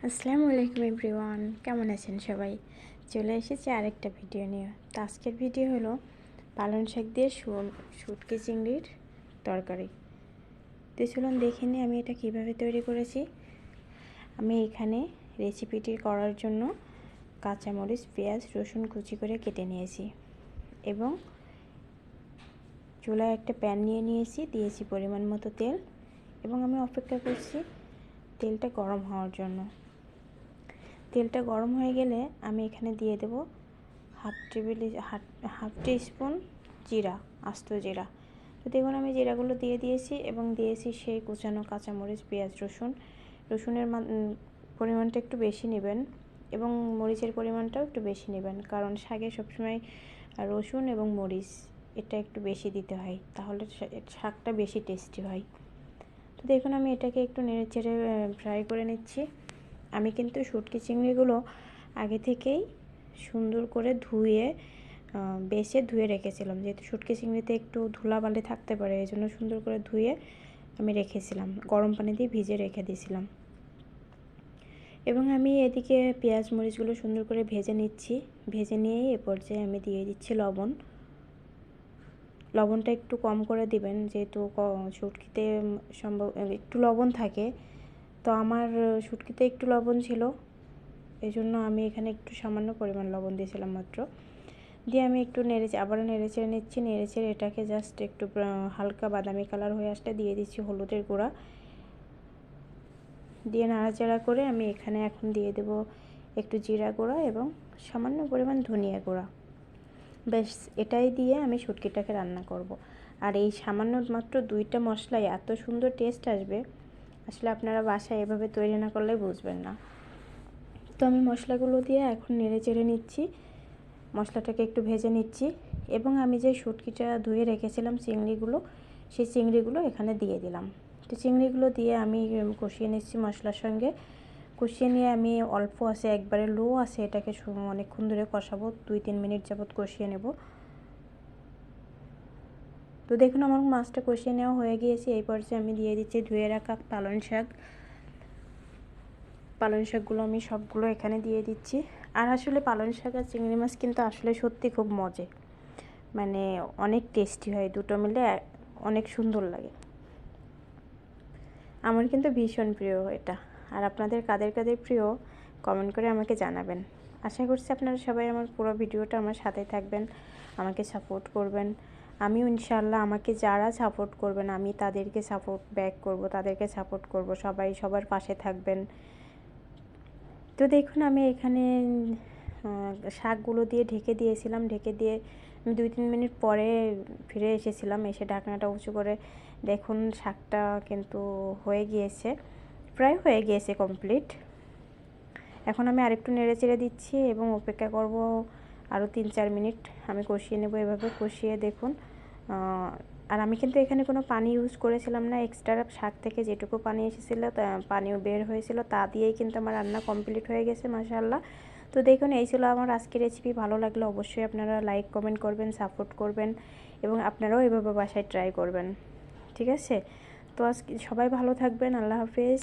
আসসালামু আলাইকুম এভরিওয়ান, কেমন আছেন সবাই? চলে এসেছি আরেকটা ভিডিও নিয়ে। তো আজকের ভিডিও হলো পালং শাক দিয়ে শুটকি চিংড়ির তরকারি। তো চলুন দেখে নিই আমি এটা কিভাবে তৈরি করেছি। আমি এখানে রেসিপিটি করার জন্য কাঁচামরিচ, পেঁয়াজ, রসুন কুচি করে কেটে নিয়েছি এবং চুলায় একটা প্যান নিয়ে নিয়েছি, দিয়েছি পরিমাণ মতো তেল এবং আমি অপেক্ষা করছি তেলটা গরম হওয়ার জন্য। তেলটা গরম হয়ে গেলে আমি এখানে দিয়ে দেব হাফ টি স্পুন জিরা, আস্ত জিরা। তো দেখুন আমি জিরাগুলো দিয়ে দিয়েছি এবং দিয়েছি সেই কুচানো কাঁচামরিচ, পেঁয়াজ, রসুনের পরিমাণটা একটু বেশি নেবেন এবং মরিচের পরিমাণটাও একটু বেশি নেবেন, কারণ শাকে সবসময় রসুন এবং মরিচ এটা একটু বেশি দিতে হয়, তাহলে শাকটা বেশি টেস্টি হয়। তো দেখুন আমি এটাকে একটু নেড়েচেড়ে ফ্রাই করে নিচ্ছি। আমি কিন্তু শুটকি চিংড়িগুলো আগে থেকেই সুন্দর করে বেছে ধুয়ে রেখেছিলাম, যেহেতু শুটকি চিংড়িতে একটু ধুলাবালি থাকতে পারে, এই জন্য সুন্দর করে ধুয়ে আমি রেখেছিলাম, গরম পানি দিয়ে ভিজে রেখে দিয়েছিলাম। এবং আমি এদিকে পেঁয়াজ মরিচগুলো সুন্দর করে ভেজে নিচ্ছি। ভেজে নিয়েই এ পর্যায়ে আমি দিয়ে দিচ্ছি লবণটা একটু কম করে দিবেন, যেহেতু শুটকিতে সম্ভব একটু লবণ থাকে। তো আমার শুটকিতে একটু লবণ ছিল, এই জন্য আমি এখানে একটু সামান্য পরিমাণ লবণ দিয়েছিলাম মাত্র। দিয়ে আমি একটু আবারও নেড়েচেড়ে নিচ্ছি। নেড়েচেড়ে এটাকে জাস্ট একটু হালকা বাদামি কালার হয়ে আসলে দিয়ে দিচ্ছি হলুদের গুঁড়া। দিয়ে নাড়াচাড়া করে আমি এখানে এখন দিয়ে দেব একটু জিরা গুঁড়া এবং সামান্য পরিমাণ ধনিয়া গুঁড়া। বেশ, এটাই দিয়ে আমি শুটকিটাকে রান্না করব। আর এই সামান্য মাত্র 2টা মশলায় এত সুন্দর টেস্ট আসবে, আসলে আপনারা বাসায় এভাবে তৈরি না করলে বুঝবেন না। তো আমি মশলাগুলো দিয়ে এখন নেড়ে চেড়ে নিচ্ছি, মশলাটাকে একটু ভেজে নিচ্ছি এবং আমি যে শুটকিটা ধুয়ে রেখেছিলাম চিংড়িগুলো, সেই চিংড়িগুলো এখানে দিয়ে দিলাম। তো চিংড়িগুলো দিয়ে আমি কষিয়ে নিচ্ছি মশলার সঙ্গে। কষিয়ে নিয়ে আমি অল্প আছে, একবারে লো আছে, এটাকে অনেকক্ষণ ধরে কষাবো, 2-3 মিনিট যাবত কষিয়ে নেব। তো দেখুন আমার মাছটা কষিয়ে নেওয়া হয়ে গিয়েছে। এই পর্যায়ে আমি দিয়ে দিচ্ছি ধুয়ে রাখা পালং শাকগুলো আমি সবগুলো এখানে দিয়ে দিচ্ছি। আর আসলে পালং শাক আর চিংড়ি মাছ কিন্তু আসলে সত্যি খুব মজে, মানে অনেক টেস্টি হয়, দুটো মিলে অনেক সুন্দর লাগে। আমার কিন্তু ভীষণ প্রিয় এটা। আর আপনাদের কাদের কাদের প্রিয় কমেন্ট করে আমাকে জানাবেন। আশা করছি আপনারা সবাই আমার পুরো ভিডিওটা আমার সাথে থাকবেন, আমাকে সাপোর্ট করবেন। আমিও ইনশাআল্লাহ আমাকে যারা সাপোর্ট করবেন আমি তাদেরকে সাপোর্ট ব্যাক করব, তাদেরকে সাপোর্ট করব, সবাই সবার পাশে থাকবেন। তো দেখুন আমি এখানে শাকগুলো দিয়ে ঢেকে দিয়েছিলাম। ঢেকে দিয়ে আমি 2-3 মিনিট পরে ফিরে এসেছিলাম, এসে ঢাকনাটা উঁচু করে দেখুন শাকটা কিন্তু হয়ে গিয়েছে, প্রায় হয়ে গিয়েছে কমপ্লিট। এখন আমি আরেকটু নেড়ে চেড়ে দিচ্ছি এবং অপেক্ষা করব আরও 3-4 মিনিট। আমি কষিয়ে নেব, এভাবে কষিয়ে দেখুন। আর আমি কিন্তু এখানে কোনো পানি ইউজ করেছিলাম না, এক্সট্রা শাক থেকে যেটুকু পানি এসেছিলো পানিও বের হয়েছিল, তা দিয়েই কিন্তু আমার রান্না কমপ্লিট হয়ে গেছে মাশাআল্লাহ। তো দেখুন এই ছিল আমার আজকের রেসিপি। ভালো লাগলে অবশ্যই আপনারা লাইক কমেন্ট করবেন, সাপোর্ট করবেন এবং আপনারাও এভাবে বাসায় ট্রাই করবেন, ঠিক আছে? তো আজকে সবাই ভালো থাকবেন, আল্লাহ হাফেজ।